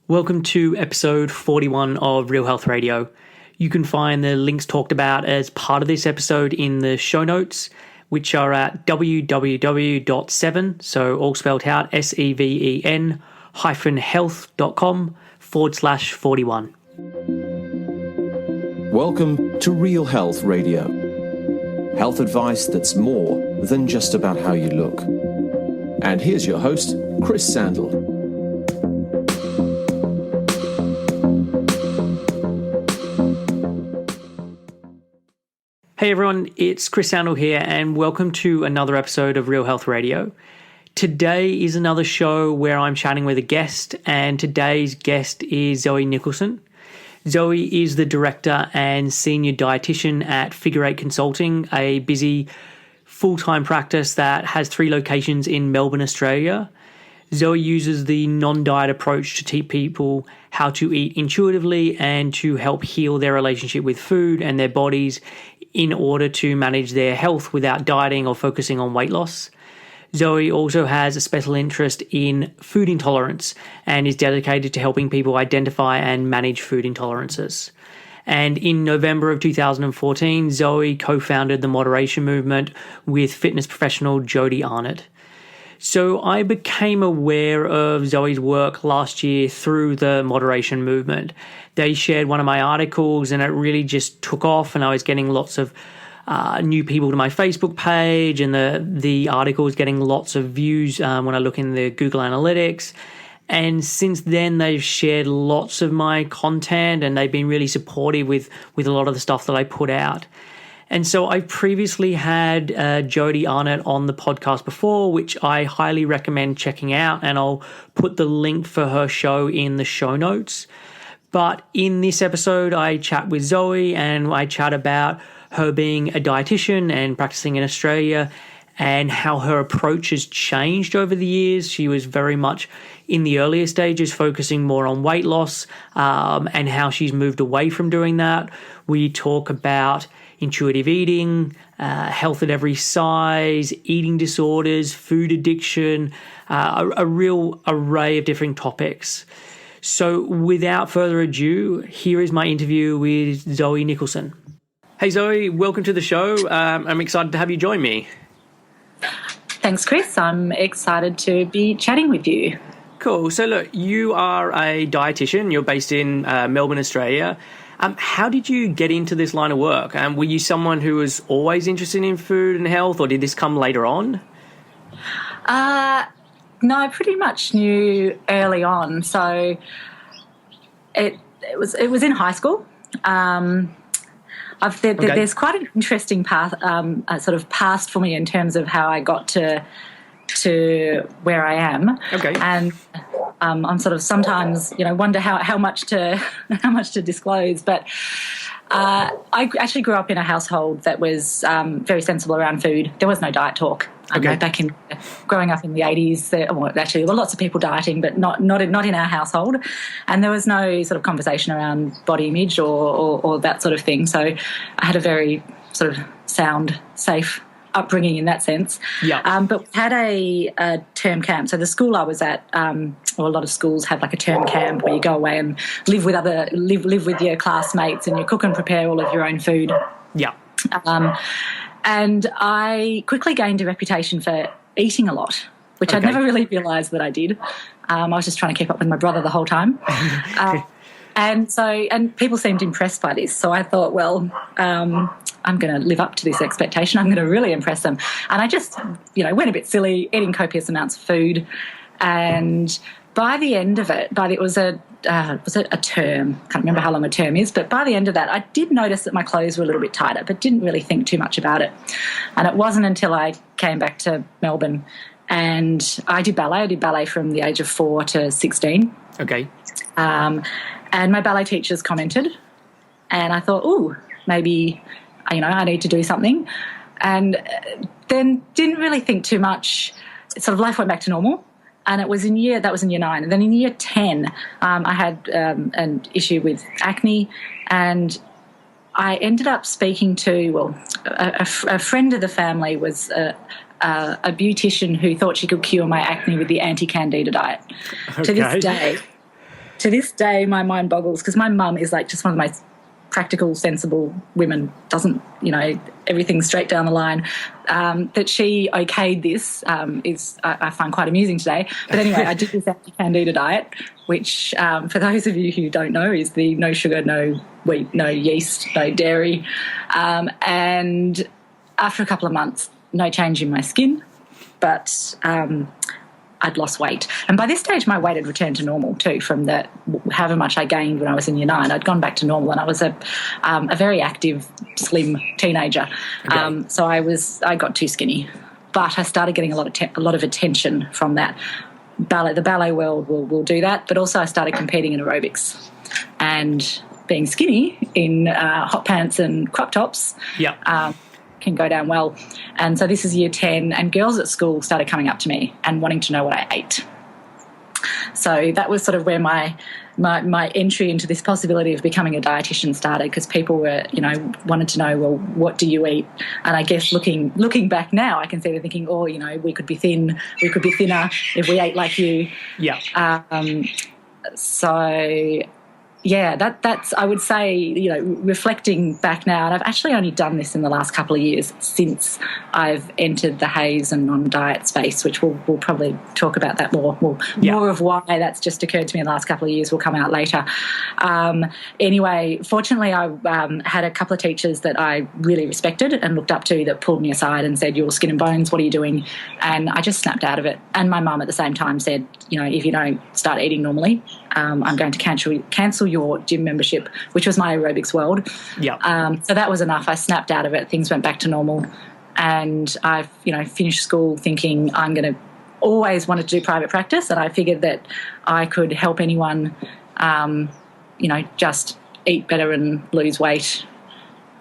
Welcome to episode 41 of Real Health Radio. You can find the links talked about as part of this episode in the show notes, which are at www.7, so all spelled out, SEVEN health.com/41. Welcome to Real Health Radio. Health advice that's more than just about how you look. And here's your host, Chris Sandel. Hey everyone, it's Chris Sandel here and welcome to another episode of Real Health Radio. Today is another show where I'm chatting with a guest, and today's guest is Zoe Nicholson. Zoe is the director and senior dietitian at Figureate Consulting, a busy full-time practice that has 3 locations in Melbourne, Australia. Zoe uses the non-diet approach to teach people how to eat intuitively and to help heal their relationship with food and their bodies in order to manage their health without dieting or focusing on weight loss. Zoe also has a special interest in food intolerance and is dedicated to helping people identify and manage food intolerances. And in November of 2014, Zoe co-founded the moderation movement with fitness professional Jody Arnott. So I became aware of Zoe's work last year through the moderation movement. They shared one of my articles and it really just took off, and I was getting lots of new people to my Facebook page, and the article was getting lots of views when I look in the Google Analytics. And since then, they've shared lots of my content and they've been really supportive with a lot of the stuff that I put out. And so I previously had Jody Arnott on the podcast before, which I highly recommend checking out, and I'll put the link for her show in the show notes. But in this episode, I chat with Zoe and I chat about her being a dietitian and practicing in Australia and how her approach has changed over the years. She was very much in the earlier stages focusing more on weight loss and how she's moved away from doing that. We talk about intuitive eating, health at every size, eating disorders, food addiction, a real array of different topics. So without further ado, here is my interview with Zoe Nicholson. Hey Zoe, welcome to the show. I'm excited to have you join me. Thanks, Chris. I'm excited to be chatting with you. Cool. So look, you are a dietitian. You're based in Melbourne, Australia. How did you get into this line of work? Were you someone who was always interested in food and health, or did this come later on? No, I pretty much knew early on. So it was in high school. There's quite an interesting path, sort of past for me in terms of how I got to where I am. Okay. And I'm sort of sometimes, wonder how much to disclose. But I actually grew up in a household that was very sensible around food. There was no diet talk. Okay. Back in growing up in the 80s, there were lots of people dieting, but not in our household. And there was no sort of conversation around body image or that sort of thing. So I had a very sort of sound, safe upbringing in that sense. Yeah. But we had a term camp. So the school I was at, or a lot of schools have like a term camp where you go away and live with your classmates, and you cook and prepare all of your own food. Yeah. And I quickly gained a reputation for eating a lot, which I'd never really realised that I did. I was just trying to keep up with my brother the whole time. And people seemed impressed by this. So I thought, well, I'm going to live up to this expectation. I'm going to really impress them. And I just, went a bit silly, eating copious amounts of food. And by the end of it, it was a term? Can't remember how long a term is, but by the end of that, I did notice that my clothes were a little bit tighter, but didn't really think too much about it. And it wasn't until I came back to Melbourne and I did ballet. I did ballet from the age of 4 to 16. Okay. And my ballet teachers commented, and I thought, ooh, maybe, I need to do something. And then didn't really think too much. Sort of life went back to normal. And that was in year 9. And then in year 10, I had an issue with acne, and I ended up speaking to, a friend of the family was a beautician who thought she could cure my acne with the anti-candida diet. Okay. to this day, my mind boggles because my mum is like just one of the most practical, sensible women, doesn't, everything's straight down the line. That she okayed this is, I find quite amusing today. But anyway, I did this anti-candida diet, which for those of you who don't know is the no sugar, no wheat, no yeast, no dairy. And after a couple of months, no change in my skin, but I'd lost weight. And by this stage, my weight had returned to normal too from however much I gained when I was in year 9. I'd gone back to normal and I was a very active, slim teenager. Okay. So I got too skinny. But I started getting a lot of attention from that. The ballet world will do that, but also I started competing in aerobics. And being skinny in hot pants and crop tops can go down well. And so this is year 10, and girls at school started coming up to me and wanting to know what I ate. So that was sort of where my entry into this possibility of becoming a dietitian started, because people were, wanted to know, well, what do you eat? And I guess looking back now, I can see they're thinking, oh, we could be thinner if we ate like you. Yeah. So yeah, that's, I would say, reflecting back now, and I've actually only done this in the last couple of years since I've entered the haze and non-diet space, which we'll probably talk about that more. More of why that's just occurred to me in the last couple of years will come out later. Anyway, fortunately, I had a couple of teachers that I really respected and looked up to that pulled me aside and said, "You're skin and bones, what are you doing?" And I just snapped out of it. And my mum at the same time said, if you don't start eating normally, I'm going to cancel your gym membership, which was my aerobics world. Yeah. So that was enough. I snapped out of it. Things went back to normal. And I've, finished school thinking I'm going to always wanted to do private practice. And I figured that I could help anyone, just eat better and lose weight,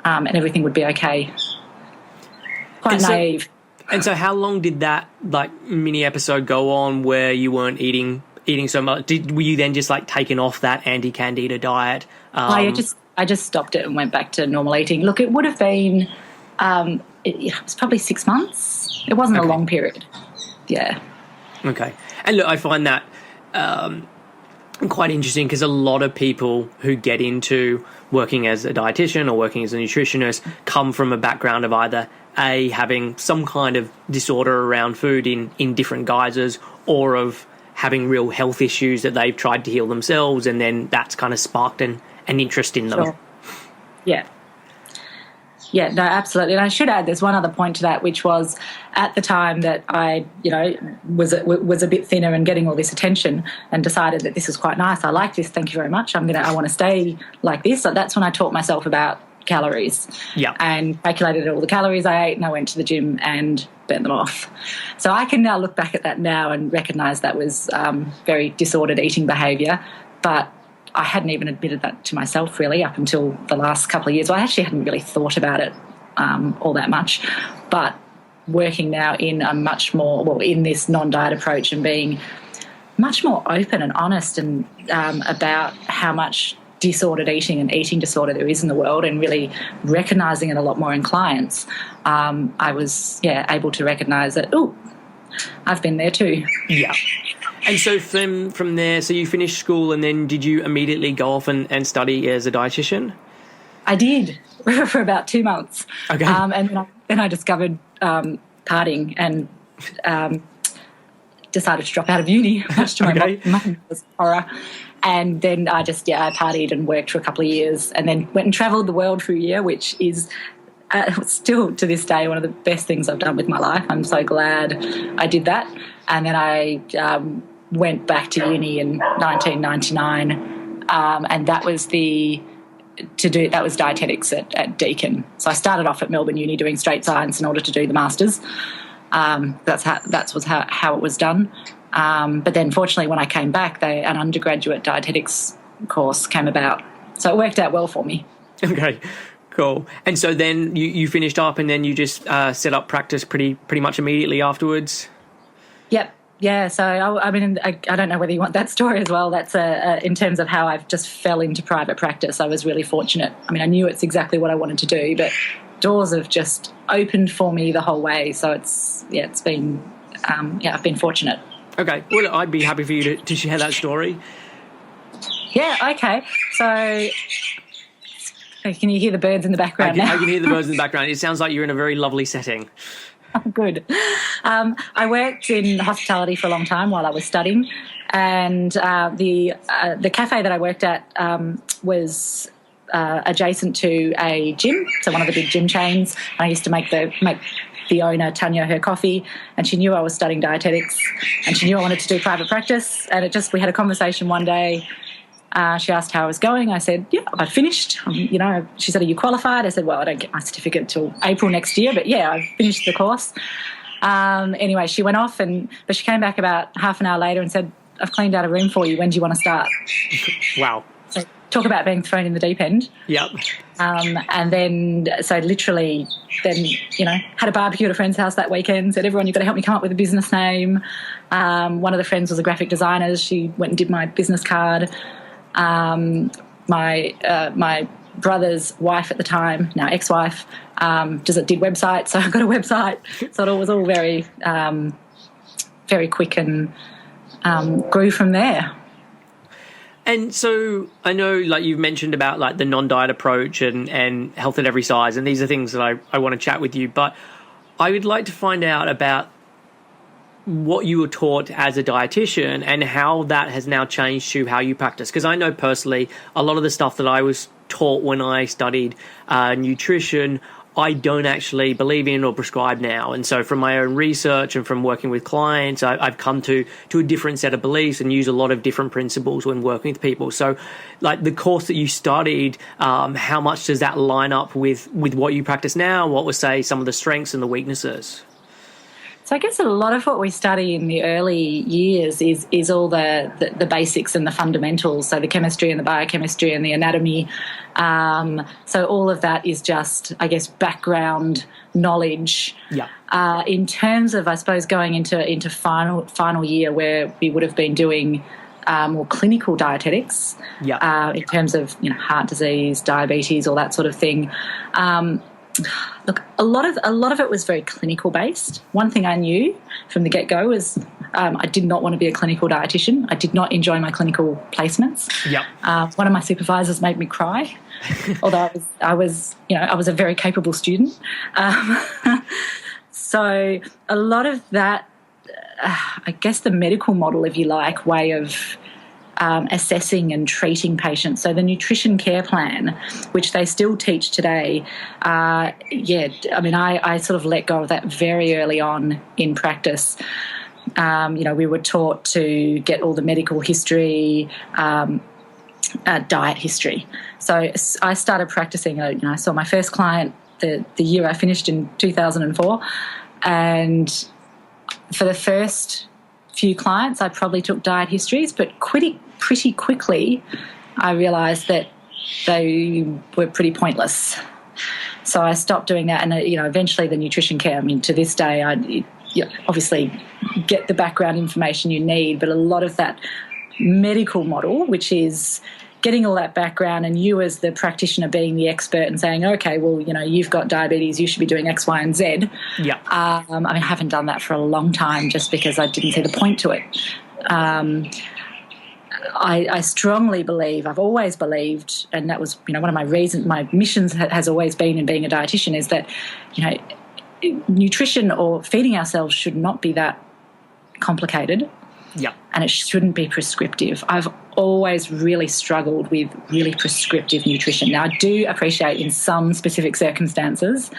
and everything would be okay. Quite naive. And so how long did that mini episode go on where you weren't eating so much? Were you then just taken off that anti-candida diet? I just stopped it and went back to normal eating. Look, it would have been, it was probably 6 months. It wasn't a long period. Yeah. Okay. And look, I find that quite interesting because a lot of people who get into working as a dietitian or working as a nutritionist come from a background of either having some kind of disorder around food in different guises, or of having real health issues that they've tried to heal themselves, and then that's kind of sparked an interest in them. Sure. Yeah. Yeah, no, absolutely. And I should add, there's one other point to that, which was at the time that I, was a bit thinner and getting all this attention, and decided that this is quite nice. I like this. Thank you very much. I want to stay like this. So that's when I taught myself about calories. Yeah. And calculated all the calories I ate, and I went to the gym and burnt them off. So I can now look back at that now and recognise that was very disordered eating behaviour, but I hadn't even admitted that to myself really up until the last couple of years. Well, I actually hadn't really thought about it all that much, but working now in a much more, in this non-diet approach and being much more open and honest and about how much disordered eating and eating disorder there is in the world, and really recognising it a lot more in clients, I was able to recognise that, I've been there too. Yeah. And so from there, so you finished school, and then did you immediately go off and study as a dietitian? I did for about 2 months. Okay. And then I discovered partying and decided to drop out of uni, much to my mum's horror. And then I partied and worked for a couple of years, and then went and travelled the world for a year, which is still to this day one of the best things I've done with my life. I'm so glad I did that. And then I went back to uni in 1999, and that was dietetics at Deakin. So I started off at Melbourne Uni doing straight science in order to do the masters. That was how it was done. But then fortunately when I came back, an undergraduate dietetics course came about. So it worked out well for me. Okay, cool. And so then you finished up, and then you just set up practice pretty much immediately afterwards? Yep. Yeah, so I don't know whether you want that story as well. That's in terms of how I've just fell into private practice. I was really fortunate. I knew it's exactly what I wanted to do, but doors have just opened for me the whole way. So it's been, I've been fortunate. Okay, well, I'd be happy for you to share that story. Yeah, okay. So can you hear the birds in the background now? I can hear the birds in the background. It sounds like you're in a very lovely setting. Good. I worked in hospitality for a long time while I was studying, and the cafe that I worked at was adjacent to a gym, so one of the big gym chains. I used to make the owner, Tanya, her coffee, and she knew I was studying dietetics, and she knew I wanted to do private practice, and we had a conversation one day. She asked how I was going. I said, yeah, I'd finished. She said, are you qualified? I said, well, I don't get my certificate until April next year, but yeah, I've finished the course. Anyway, she went off, but she came back about half an hour later and said, I've cleaned out a room for you. When do you want to start? Wow. So talk about being thrown in the deep end. Yep. And then, so literally then, had a barbecue at a friend's house that weekend, said, everyone, you've got to help me come up with a business name. One of the friends was a graphic designer. She went and did my business card. My brother's wife at the time, now ex-wife, did websites, so I got a website. So it was all very, very quick and grew from there. And so I know, like you've mentioned about like the non-diet approach and health at every size, and these are things that I want to chat with you. But I would like to find out about what you were taught as a dietitian and how that has now changed to how you practice. Because I know personally, a lot of the stuff that I was taught when I studied nutrition, I don't actually believe in or prescribe now. And so from my own research and from working with clients, I've come to a different set of beliefs and use a lot of different principles when working with people. So like the course that you studied, how much does that line up with what you practice now? What would say some of the strengths and the weaknesses? So I guess a lot of what we study in the early years is all the basics and the fundamentals, so the chemistry and the biochemistry and the anatomy. So all of that is just, I guess, background knowledge. Yeah. In terms of, I suppose, going into final year where we would have been doing more clinical dietetics. Yeah. In terms of heart disease, diabetes, all that sort of thing. Look, a lot of it was very clinical based. One thing I knew from the get-go was I did not want to be a clinical dietitian. I did not enjoy my clinical placements. Yep. One of my supervisors made me cry, although I was a very capable student. So a lot of that, I guess the medical model, if you like, way of assessing and treating patients. So the nutrition care plan, which they still teach today, I sort of let go of that very early on in practice. We were taught to get all the medical history, diet history. So I started practicing, I saw my first client the year I finished in 2004, and for the first few clients I probably took diet histories, but pretty quickly I realised that they were pretty pointless. So I stopped doing that, and eventually the nutrition care, to this day you obviously get the background information you need, but a lot of that medical model, which is getting all that background and you as the practitioner being the expert and saying, okay, well, you've got diabetes, you should be doing X, Y, and Z. Yeah. I haven't done that for a long time just because I didn't see the point to it. I strongly believe, I've always believed, and that was, one of my reasons, my missions has always been in being a dietitian, is that, nutrition or feeding ourselves should not be that complicated. Yeah. And it shouldn't be prescriptive. I've always really struggled with really prescriptive nutrition. Now, I do appreciate in some specific circumstances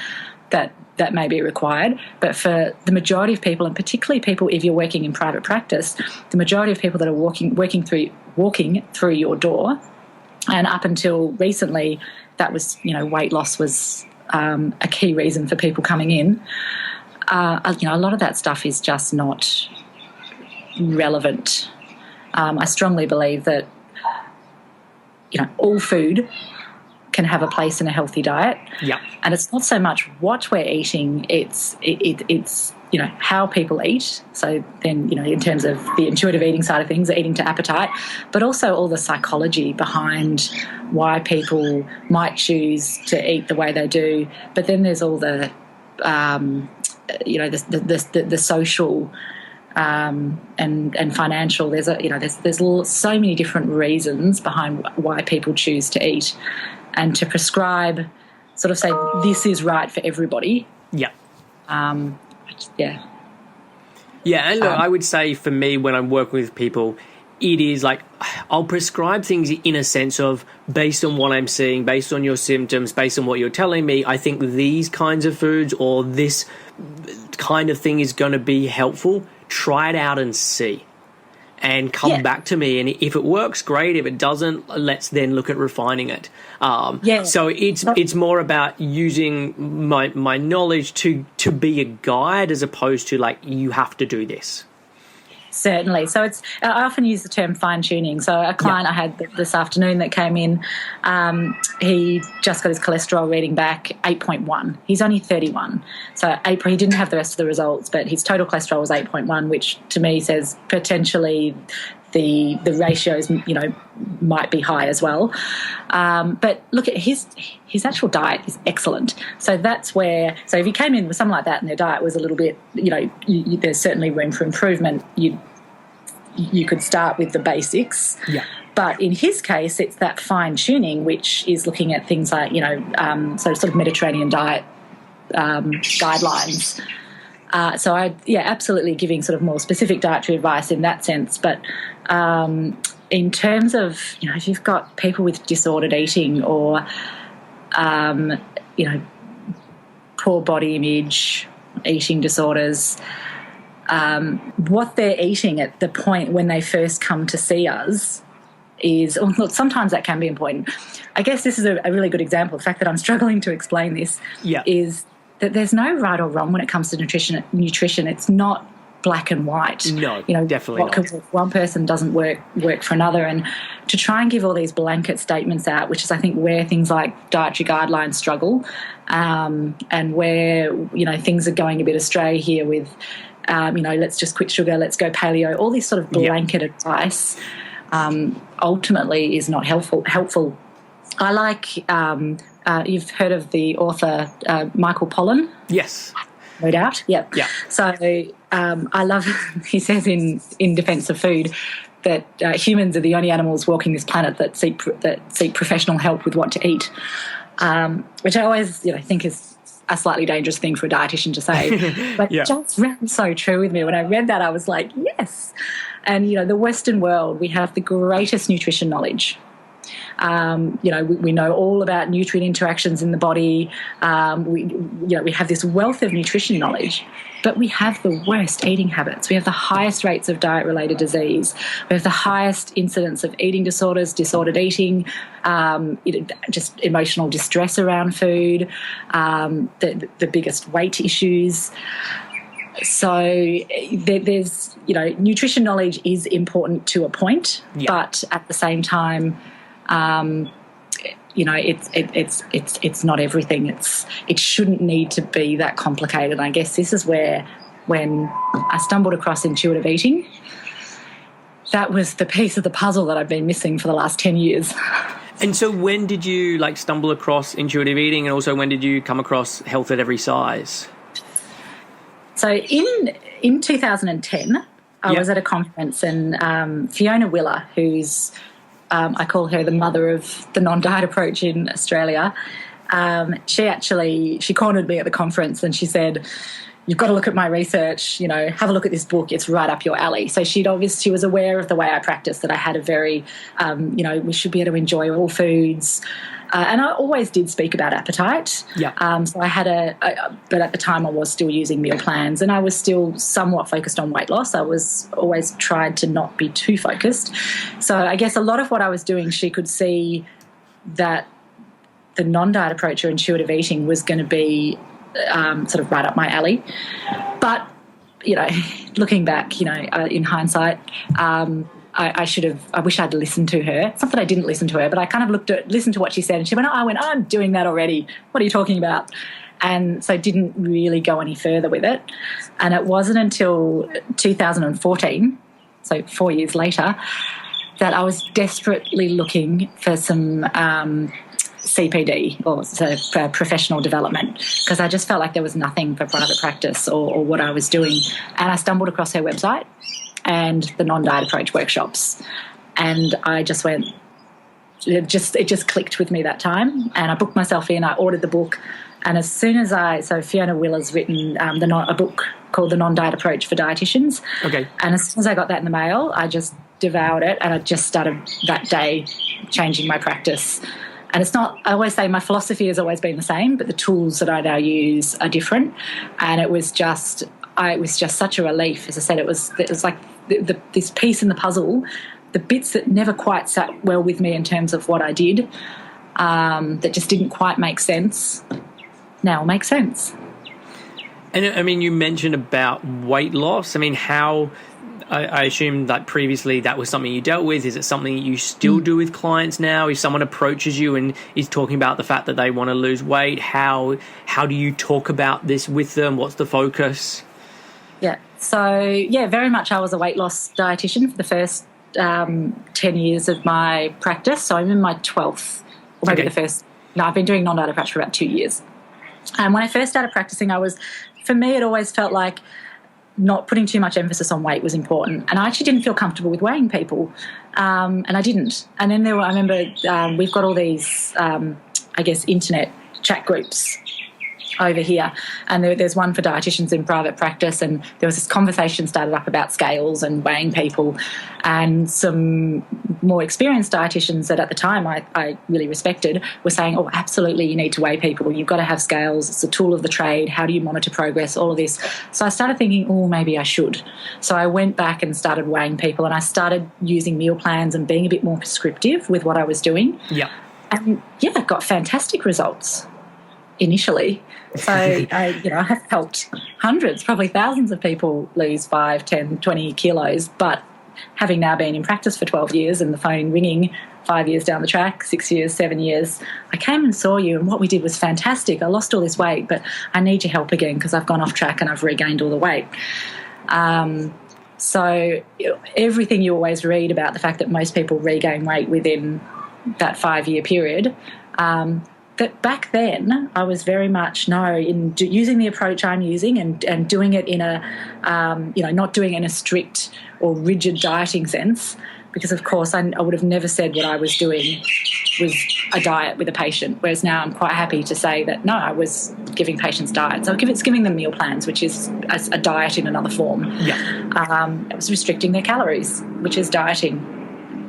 that may be required, but for the majority of people, and particularly people if you're working in private practice, the majority of people that are walking through your door, and up until recently, that was, weight loss was a key reason for people coming in. A lot of that stuff is just not relevant. I strongly believe that all food can have a place in a healthy diet. Yeah. And it's not so much what we're eating, it's how people eat. So then, in terms of the intuitive eating side of things, eating to appetite, but also all the psychology behind why people might choose to eat the way they do. But then there's all the the social and financial. There's so many different reasons behind why people choose to eat, and to prescribe, sort of say this is right for everybody. Yeah. Yeah. Yeah, and look, I would say for me, when I'm working with people, it is like I'll prescribe things in a sense of based on what I'm seeing, based on your symptoms, based on what you're telling me, I think these kinds of foods or this kind of thing is going to be helpful. Try it out and see. And come back to me. And if it works, great. If it doesn't, let's then look at refining it. So it's more about using my knowledge to be a guide as opposed to like, you have to do this. Certainly. So I often use the term fine-tuning. So a client I had this afternoon that came in, he just got his cholesterol reading back 8.1. He's only 31. So he didn't have the rest of the results, but his total cholesterol was 8.1, which to me says potentially the ratios, might be high as well. But look at his actual diet is excellent. So that's where, so if he came in with something like that and their diet was a little bit, there's certainly room for improvement. You could start with the basics. Yeah. But in his case, it's that fine tuning, which is looking at things like, sort of Mediterranean diet guidelines. So absolutely giving sort of more specific dietary advice in that sense. But in terms of, if you've got people with disordered eating or, poor body image, eating disorders, what they're eating at the point when they first come to see us is, look, sometimes that can be important. I guess this is a really good example. The fact that I'm struggling to explain this is that there's no right or wrong when it comes to nutrition. It's not black and white. No, definitely what could work for one person doesn't work for another. And to try and give all these blanket statements out, which is, I think, where things like dietary guidelines struggle, and where, things are going a bit astray here with, let's just quit sugar, let's go paleo, all this sort of blanket advice ultimately is not helpful. I like, you've heard of the author Michael Pollan? Yes. No doubt, yep. Yeah. So I love, he says in Defence of Food that humans are the only animals walking this planet that seek professional help with what to eat, which I always think is a slightly dangerous thing for a dietitian to say, but just rang so true with me. When I read that, I was like, yes. And, the Western world, we have the greatest nutrition knowledge. We know all about nutrient interactions in the body. We have this wealth of nutrition knowledge, but we have the worst eating habits. We have the highest rates of diet-related disease. We have the highest incidence of eating disorders, disordered eating, just emotional distress around food, the biggest weight issues. So there's, nutrition knowledge is important to a point, but at the same time, it's not everything. It shouldn't need to be that complicated. I guess this is where, when I stumbled across intuitive eating, that was the piece of the puzzle that I've been missing for the last 10 years. And so when did you stumble across intuitive eating, and also when did you come across health at every size? So in 2010, I was at a conference, and Fiona Willer, who's I call her the mother of the non-diet approach in Australia. She cornered me at the conference, and she said, "You've got to look at my research. Have a look at this book. It's right up your alley." So she was aware of the way I practice, that I had a very, we should be able to enjoy all foods. And I always did speak about appetite. Yeah. So I had but at the time I was still using meal plans, and I was still somewhat focused on weight loss. I was always tried to not be too focused. So I guess a lot of what I was doing, she could see that the non-diet approach or intuitive eating was going to be sort of right up my alley. But, looking back, in hindsight, I wish I'd listened to her. It's not that I didn't listen to her, but I kind of listened to what she said, and she went, I'm doing that already. What are you talking about? And so didn't really go any further with it. And it wasn't until 2014, so 4 years later, that I was desperately looking for some CPD, or so for professional development, because I just felt like there was nothing for private practice or what I was doing. And I stumbled across her website and the non-diet approach workshops, and I just went, it just clicked with me that time, and I booked myself in. I ordered the book, and as soon as so Fiona Willer's written a book called The Non-Diet Approach for Dietitians. Okay. And as soon as I got that in the mail, I just devoured it, and I just started that day changing my practice. And it's not, I always say my philosophy has always been the same, but the tools that I now use are different. And it was just such a relief. As I said, it was like this piece in the puzzle, the bits that never quite sat well with me in terms of what I did, that just didn't quite make sense, now make sense. And I mean, you mentioned about weight loss. I mean, how, I assume that previously that was something you dealt with. Is it something you still do with clients now? If someone approaches you and is talking about the fact that they want to lose weight, how do you talk about this with them? What's the focus? Yeah. So, yeah, very much I was a weight loss dietitian for the first 10 years of my practice. So I'm in my 12th, or maybe I've been doing non-diet approach for about 2 years. And when I first started practicing, for me, it always felt like not putting too much emphasis on weight was important. And I actually didn't feel comfortable with weighing people, and I didn't. And then I remember we've got all these, internet chat groups over here, and there's one for dietitians in private practice, and there was this conversation started up about scales and weighing people, and some more experienced dietitians that at the time I really respected were saying, oh, absolutely, you need to weigh people, you've got to have scales, it's a tool of the trade, how do you monitor progress, all of this. So I started thinking, oh, maybe I should. So I went back and started weighing people, and I started using meal plans and being a bit more prescriptive with what I was doing. Yeah. And yeah, got fantastic results initially. So I have helped hundreds, probably thousands of people lose 5, 10, 20 kilos. But having now been in practice for 12 years and the phone ringing 5 years down the track, 6 years, 7 years, I came and saw you, and what we did was fantastic. I lost all this weight, but I need your help again because I've gone off track and I've regained all the weight. So everything you always read about the fact that most people regain weight within that 5-year period, that back then I was very much using the approach I'm using and doing it in a, not doing it in a strict or rigid dieting sense, because of course I would have never said what I was doing was a diet with a patient, whereas now I'm quite happy to say that no, I was giving patients diets. So it's giving them meal plans, which is a diet in another form. Yeah. It was restricting their calories, which is dieting.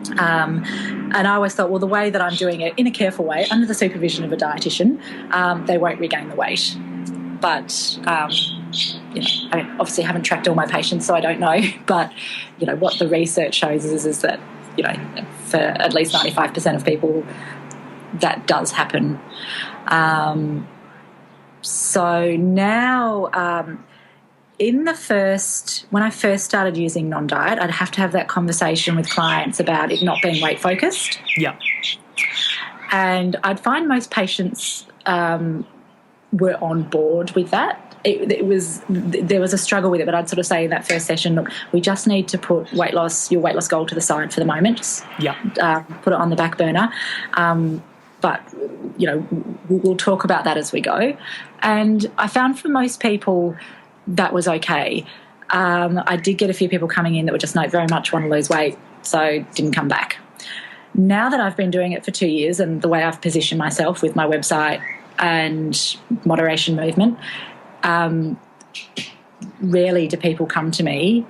And I always thought, well, the way that I'm doing it in a careful way, under the supervision of a dietitian, they won't regain the weight. But, I obviously haven't tracked all my patients, so I don't know. But, what the research shows is that, for at least 95% of people, that does happen. So now... when I first started using non-diet, I'd have to have that conversation with clients about it not being weight-focused. Yeah. And I'd find most patients were on board with that. There was a struggle with it, but I'd sort of say in that first session, look, we just need to put your weight loss goal to the side for the moment. Yeah. Put it on the back burner. But, we'll talk about that as we go. And I found for most people that was okay. I did get a few people coming in that were just very much want to lose weight, so didn't come back. Now that I've been doing it for 2 years and the way I've positioned myself with my website and moderation movement, rarely do people come to me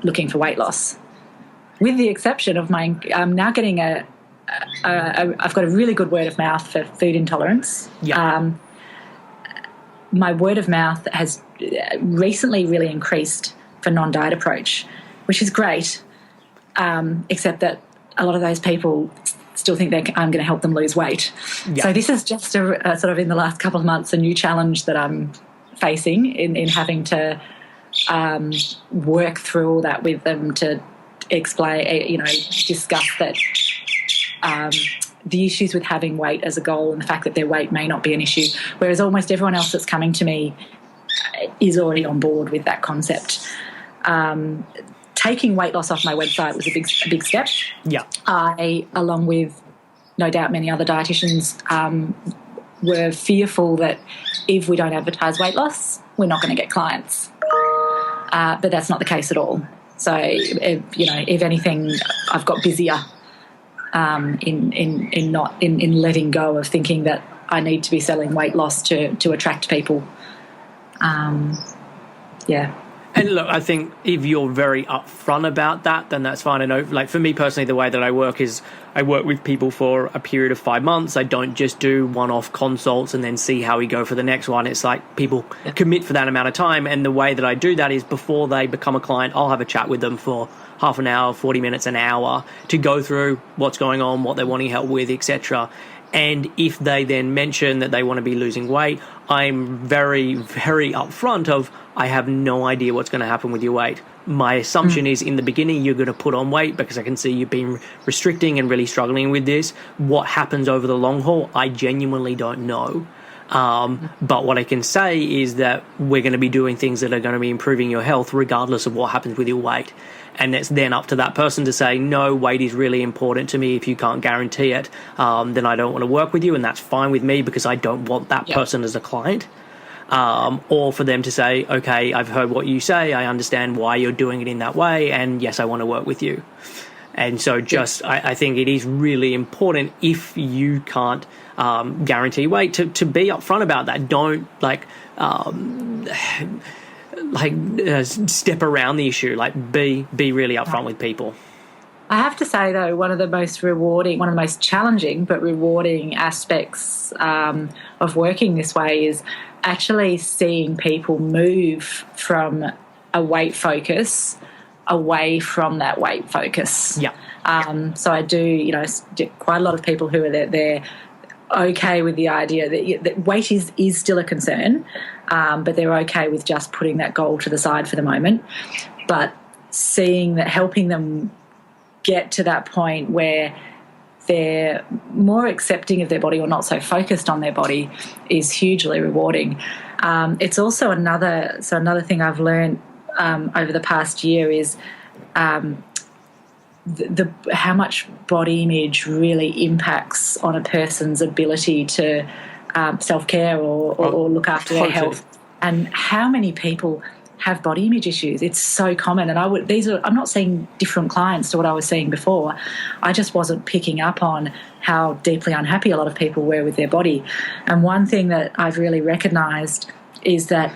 looking for weight loss, with the exception of I'm now getting I've got a really good word of mouth for food intolerance. Yeah. My word of mouth has recently really increased for non-diet approach, which is great, except that a lot of those people still think I'm going to help them lose weight. Yeah. So this is just a sort of in the last couple of months a new challenge that I'm facing in having to work through all that with them to explain, discuss that the issues with having weight as a goal and the fact that their weight may not be an issue, whereas almost everyone else that's coming to me is already on board with that concept. Taking weight loss off my website was a big step. Yeah. Along with no doubt many other dietitians were fearful that if we don't advertise weight loss, we're not going to get clients. But that's not the case at all. So, if anything, I've got busier in letting go of thinking that I need to be selling weight loss to attract people. And look, I think if you're very upfront about that, then that's fine. I know, like for me personally, the way that I work is I work with people for a period of 5 months. I don't just do one-off consults and then see how we go for the next one. It's like people commit for that amount of time. And the way that I do that is before they become a client, I'll have a chat with them for half an hour, 40 minutes, an hour to go through what's going on, what they're wanting help with, etc. And if they then mention that they want to be losing weight, I'm very, very upfront of, I have no idea what's going to happen with your weight. My assumption is in the beginning you're going to put on weight because I can see you've been restricting and really struggling with this. What happens over the long haul, I genuinely don't know. But what I can say is that we're going to be doing things that are going to be improving your health regardless of what happens with your weight. And it's then up to that person to say, no, weight is really important to me. If you can't guarantee it, then I don't want to work with you. And that's fine with me because I don't want that person as a client. Or for them to say, okay, I've heard what you say. I understand why you're doing it in that way. And yes, I want to work with you. And so I think it is really important if you can't guarantee weight to be upfront about that. Don't step around the issue. Like be really upfront with people. I have to say, though, one of the most challenging but rewarding aspects of working this way is actually seeing people move from a weight focus away from that weight focus. Yeah. So I do, quite a lot of people who are they're okay with the idea that weight is still a concern, but they're okay with just putting that goal to the side for the moment. But seeing that, helping them get to that point where they're more accepting of their body or not so focused on their body is hugely rewarding. It's also another thing I've learned over the past year is how much body image really impacts on a person's ability to self-care or look after their health, and how many people have body image issues. It's so common, and I'm not seeing different clients to what I was seeing before. I just wasn't picking up on how deeply unhappy a lot of people were with their body. And one thing that I've really recognised is that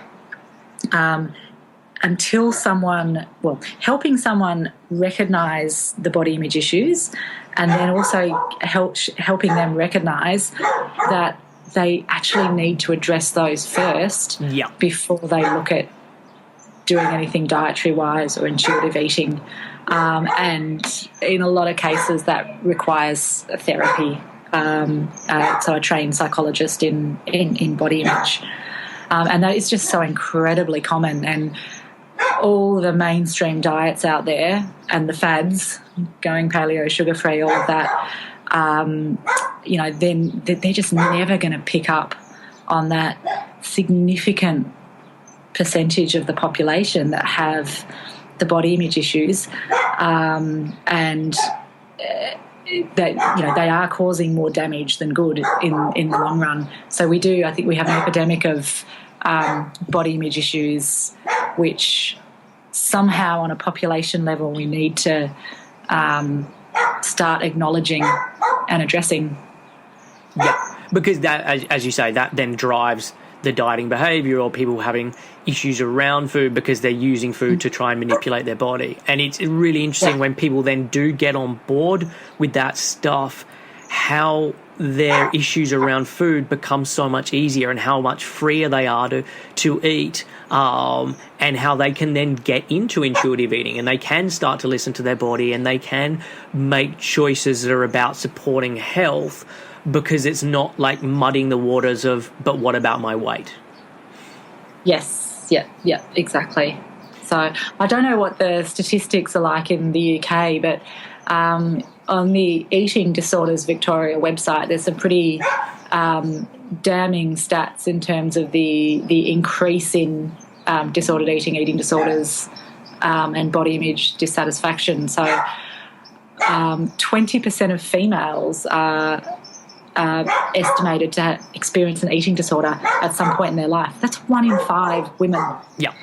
helping someone recognise the body image issues, and then also helping them recognise that they actually need to address those first before they look at doing anything dietary-wise or intuitive eating. And in a lot of cases that requires therapy. So I train psychologist in body image. And that is just so incredibly common. And all the mainstream diets out there and the fads, going paleo, sugar-free, all of that, then they're just never going to pick up on that significant percentage of the population that have the body image issues, and that they are causing more damage than good in the long run. So I think we have an epidemic of body image issues, which somehow on a population level we need to start acknowledging and addressing. Yeah, because that, as you say, that then drives the dieting behaviour, or people having issues around food because they're using food to try and manipulate their body. And it's really interesting when people then do get on board with that stuff, how their issues around food become so much easier and how much freer they are to eat, and how they can then get into intuitive eating and they can start to listen to their body and they can make choices that are about supporting health, because it's not like mudding the waters of, but what about my weight? Yes, yeah, exactly. So I don't know what the statistics are like in the UK, but on the Eating Disorders Victoria website, there's some pretty damning stats in terms of the increase in disordered eating disorders, and body image dissatisfaction. So 20% of females are estimated to experience an eating disorder at some point in their life. That's 1 in 5 women. Yeah.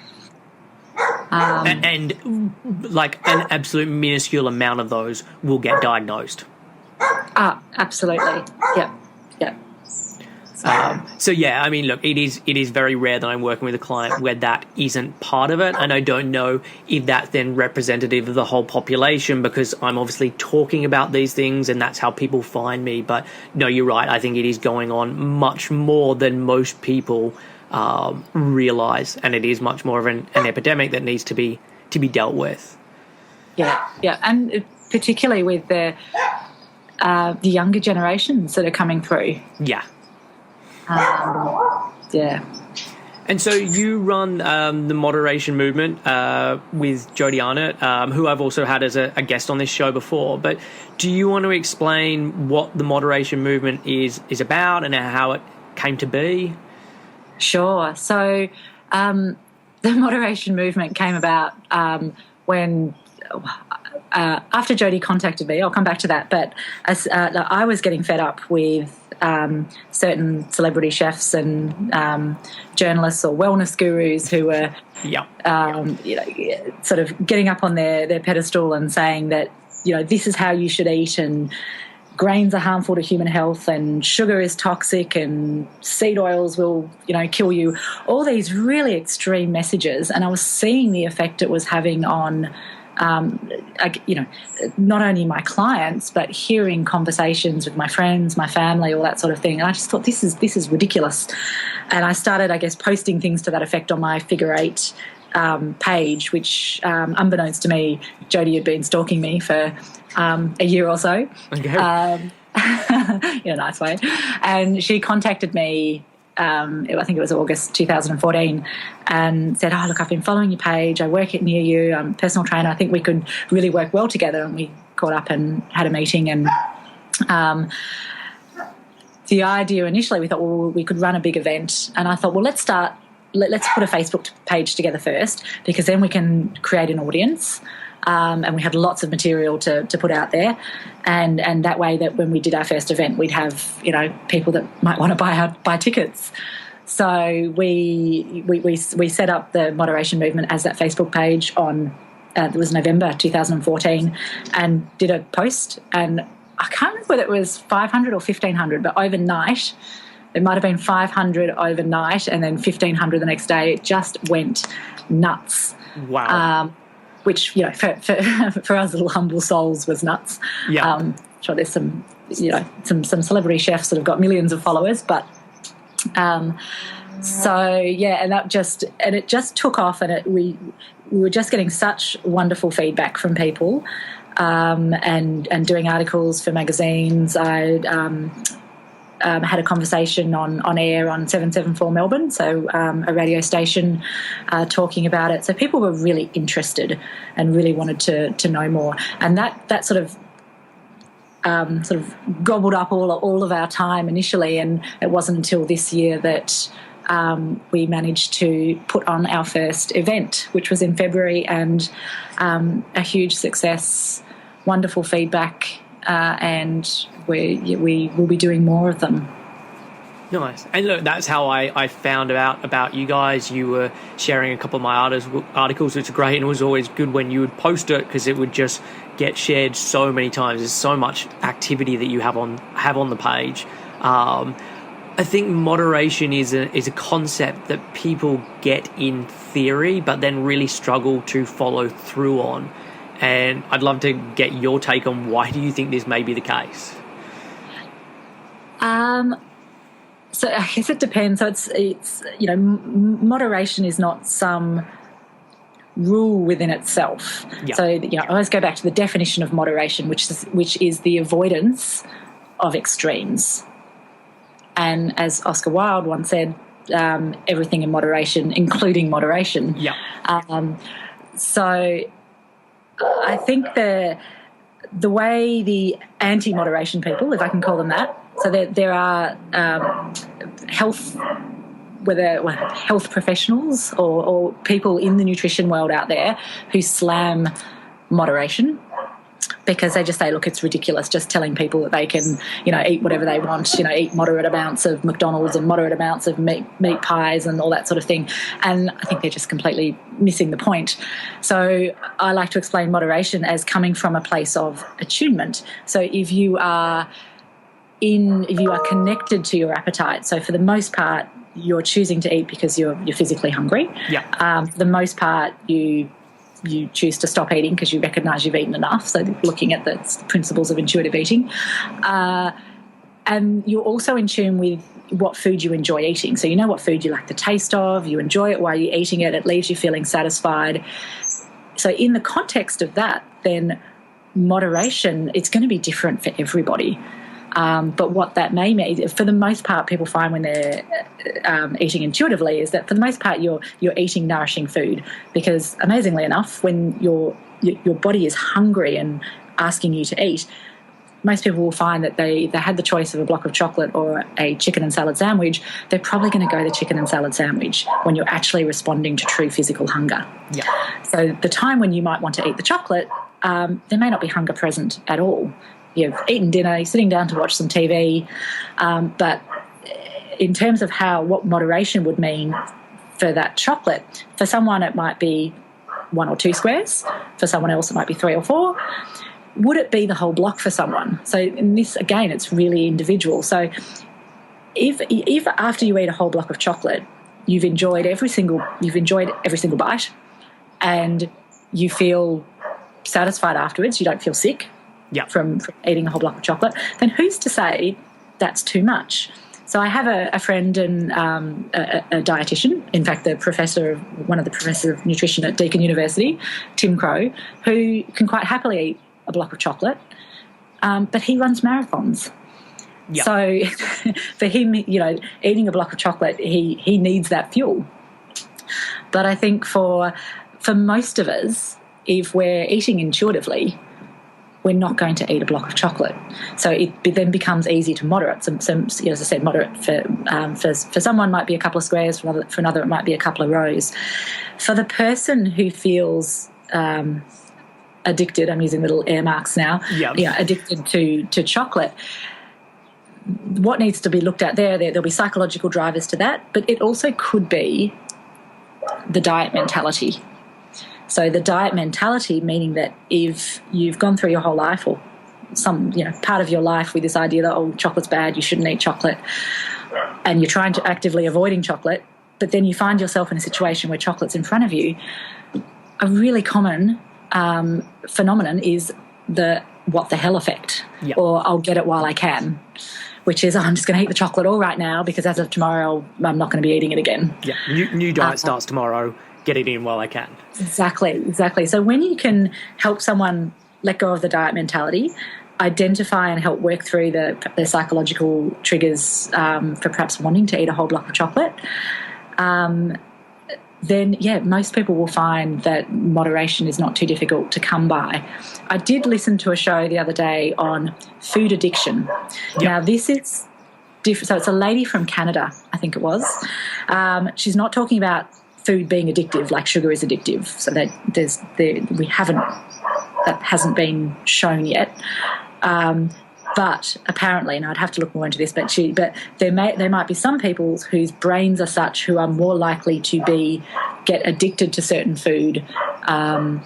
And like an absolute minuscule amount of those will get diagnosed. Absolutely. Yep. So yeah, I mean, look, it is very rare that I'm working with a client where that isn't part of it, and I don't know if that's then representative of the whole population, because I'm obviously talking about these things and that's how people find me. But no, you're right. I think it is going on much more than most people realise, and it is much more of an epidemic that needs to be dealt with. Yeah, and particularly with the younger generations that are coming through. Yeah. Yeah. And so you run the moderation movement with Jodie Arnott, who I've also had as a guest on this show before. But do you want to explain what the moderation movement is about and how it came to be? Sure. So the moderation movement came about when after Jodie contacted me. I'll come back to that. But as I was getting fed up with certain celebrity chefs and journalists or wellness gurus who were sort of getting up on their pedestal and saying that, this is how you should eat, and grains are harmful to human health, and sugar is toxic, and seed oils will, kill you. All these really extreme messages, and I was seeing the effect it was having on not only my clients, but hearing conversations with my friends, my family, all that sort of thing. And I just thought, this is ridiculous. And I started, posting things to that effect on my Figureate page, which, unbeknownst to me, Jodie had been stalking me for a year or so, okay. In a nice way. And she contacted me, I think it was August 2014, and said, look, I've been following your page. I work near you. I'm a personal trainer. I think we could really work well together. And we caught up and had a meeting. And the idea initially, we thought, well, we could run a big event. And I thought, well, let's put a Facebook page together first, because then we can create an audience. And we had lots of material to put out there, and that way that when we did our first event, we'd have people that might want to buy tickets. So we set up the moderation movement as that Facebook page on it was November 2014, and did a post, and I can't remember whether it was 500 or 1,500, but overnight it might have been 500 overnight, and then 1,500 the next day. It just went nuts. Wow. Which, for us little humble souls was nuts. Yeah. Sure, there's some celebrity chefs that have got millions of followers, but and it just took off, and we were just getting such wonderful feedback from people, and doing articles for magazines. I had a conversation on air on 774 Melbourne, so a radio station, talking about it. So people were really interested and really wanted to know more, and that sort of gobbled up all of our time initially. And it wasn't until this year that we managed to put on our first event, which was in February, and a huge success, wonderful feedback. And we will be doing more of them. Nice. And look, that's how I found out about you guys. You were sharing a couple of my articles, which are great, and it was always good when you would post it, because it would just get shared so many times. There's so much activity that you have on the page. I think moderation is a concept that people get in theory, but then really struggle to follow through on. And I'd love to get your take on why do you think this may be the case? So I guess it depends. So it's moderation is not some rule within itself. Yeah. So I always go back to the definition of moderation, which is the avoidance of extremes. And as Oscar Wilde once said, everything in moderation, including moderation. Yeah. So I think the way the anti-moderation people, if I can call them that, so there are health professionals or people in the nutrition world out there who slam moderation. because they just say, look, it's ridiculous just telling people that they can, eat whatever they want, eat moderate amounts of McDonald's and moderate amounts of meat pies and all that sort of thing. And I think they're just completely missing the point. So I like to explain moderation as coming from a place of attunement. So if you are connected to your appetite, so for the most part, you're choosing to eat because you're physically hungry. Yeah. For the most part, you choose to stop eating because you recognise you've eaten enough. So looking at the principles of intuitive eating. And you're also in tune with what food you enjoy eating. So you know what food you like the taste of, you enjoy it while you're eating it, it leaves you feeling satisfied. So in the context of that, then moderation, it's going to be different for everybody. But what that may mean, for the most part, people find when they're eating intuitively is that for the most part you're eating nourishing food, because amazingly enough, when your body is hungry and asking you to eat, most people will find that they had the choice of a block of chocolate or a chicken and salad sandwich. They're probably going to go the chicken and salad sandwich when you're actually responding to true physical hunger. Yeah. So the time when you might want to eat the chocolate, there may not be hunger present at all. You've eaten dinner, you're sitting down to watch some TV, but in terms of what moderation would mean for that chocolate, for someone it might be 1 or 2 squares, for someone else it might be 3 or 4. Would it be the whole block for someone? So in this, again, it's really individual. So if after you eat a whole block of chocolate, you've enjoyed every single bite, and you feel satisfied afterwards, you don't feel sick. Yeah. From eating a whole block of chocolate, then who's to say that's too much? So I have a friend and a dietitian, in fact, one of the professors of nutrition at Deakin University, Tim Crow, who can quite happily eat a block of chocolate, but he runs marathons. Yeah. So for him, eating a block of chocolate, he needs that fuel. But I think for most of us, if we're eating intuitively, we're not going to eat a block of chocolate. So it then becomes easy to moderate. So as I said, moderate for someone might be a couple of squares, for another it might be a couple of rows. For the person who feels addicted, I'm using little air marks now, addicted to chocolate, what needs to be looked at there'll be psychological drivers to that, but it also could be the diet mentality. So the diet mentality, meaning that if you've gone through your whole life or some part of your life with this idea that, chocolate's bad, you shouldn't eat chocolate, and you're trying to actively avoiding chocolate, but then you find yourself in a situation where chocolate's in front of you, a really common phenomenon is the what the hell effect, or I'll get it while I can, which is I'm just going to eat the chocolate all right now because as of tomorrow I'm not going to be eating it again. Yeah, new diet starts tomorrow. Get it in while I can. Exactly. So when you can help someone let go of the diet mentality, identify and help work through the psychological triggers for perhaps wanting to eat a whole block of chocolate, then, most people will find that moderation is not too difficult to come by. I did listen to a show the other day on food addiction. Yep. Now, this is different. So it's a lady from Canada, I think it was. She's not talking about food being addictive, like sugar is addictive. So that that hasn't been shown yet. But apparently, and I'd have to look more into this, but there might be some people whose brains are such who are more likely to get addicted to certain food. And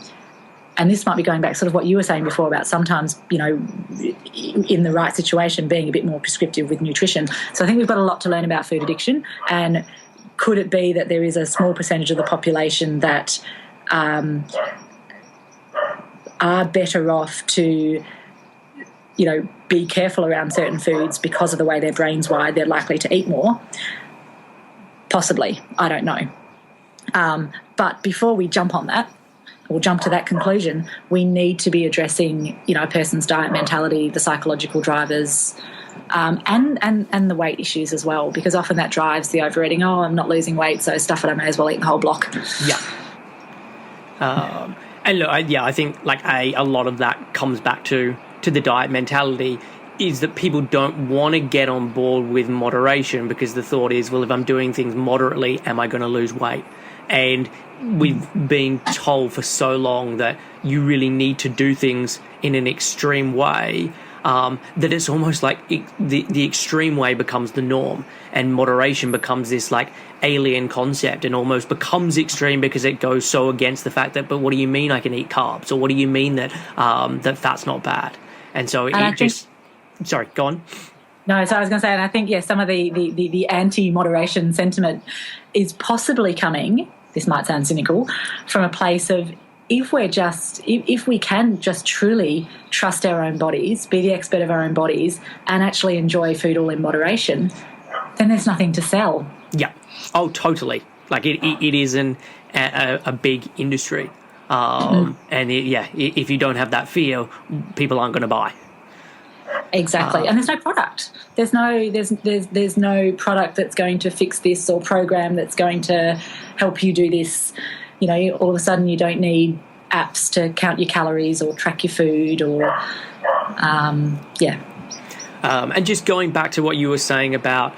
this might be going back sort of what you were saying before about sometimes, in the right situation, being a bit more prescriptive with nutrition. So I think we've got a lot to learn about food addiction, and could it be that there is a small percentage of the population that are better off to, be careful around certain foods because of the way their brain's wired, they're likely to eat more? Possibly. I don't know. But before we jump on that, or jump to that conclusion, we need to be addressing, a person's diet mentality, the psychological drivers, and the weight issues as well, because often that drives the overeating. I'm not losing weight, so stuff it, I may as well eat the whole block. Yeah. And look, I think a lot of that comes back to the diet mentality, is that people don't want to get on board with moderation because the thought is, well, if I'm doing things moderately, am I going to lose weight? And we've been told for so long that you really need to do things in an extreme way, that it's almost like the extreme way becomes the norm, and moderation becomes this like alien concept and almost becomes extreme because it goes so against the fact that, but what do you mean I can eat carbs? Or what do you mean that that fat's not bad? And so sorry, go on. No, so I was going to say, and I think, some of the anti-moderation sentiment is possibly coming, this might sound cynical, from a place of, if we can just truly trust our own bodies, be the expert of our own bodies, and actually enjoy food all in moderation, then there's nothing to sell. Yeah. Oh, totally. Like it is a big industry. And if you don't have that fear, people aren't going to buy. Exactly. And there's no product. There's no product that's going to fix this, or program that's going to help you do this. You know, all of a sudden you don't need apps to count your calories or track your food or, and just going back to what you were saying about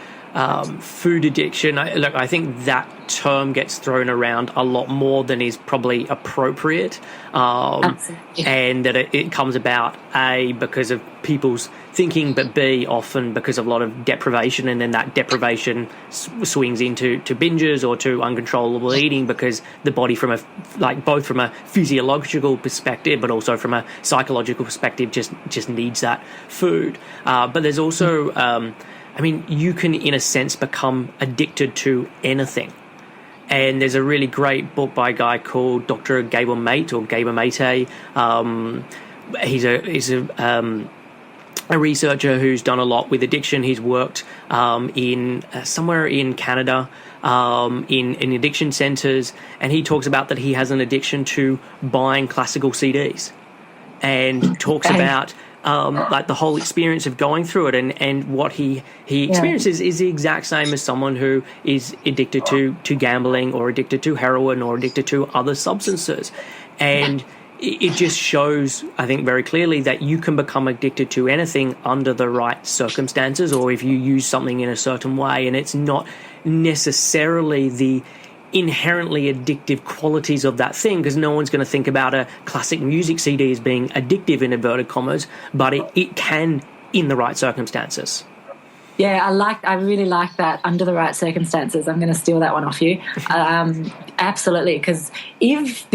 food addiction, I think that term gets thrown around a lot more than is probably appropriate, and that it comes about, A, because of people's thinking, but B, often because of a lot of deprivation, and then that deprivation swings into binges or to uncontrollable eating, because the body, both from a physiological perspective but also from a psychological perspective, just needs that food. But there's also you can, in a sense, become addicted to anything. And there's a really great book by a guy called Dr. Gabor Mate, or Gabor Mate. He's a researcher who's done a lot with addiction. He's worked in somewhere in Canada in addiction centres, and he talks about that he has an addiction to buying classical CDs, and talks about like the whole experience of going through it, and what he experiences is the exact same as someone who is addicted to gambling, or addicted to heroin, or addicted to other substances. And it just shows, I think, very clearly that you can become addicted to anything under the right circumstances, or if you use something in a certain way, and it's not necessarily the inherently addictive qualities of that thing, because no one's going to think about a classic music CD as being addictive in inverted commas, but it can in the right circumstances. Yeah, I really like that, under the right circumstances. I'm going to steal that one off you. Absolutely, because what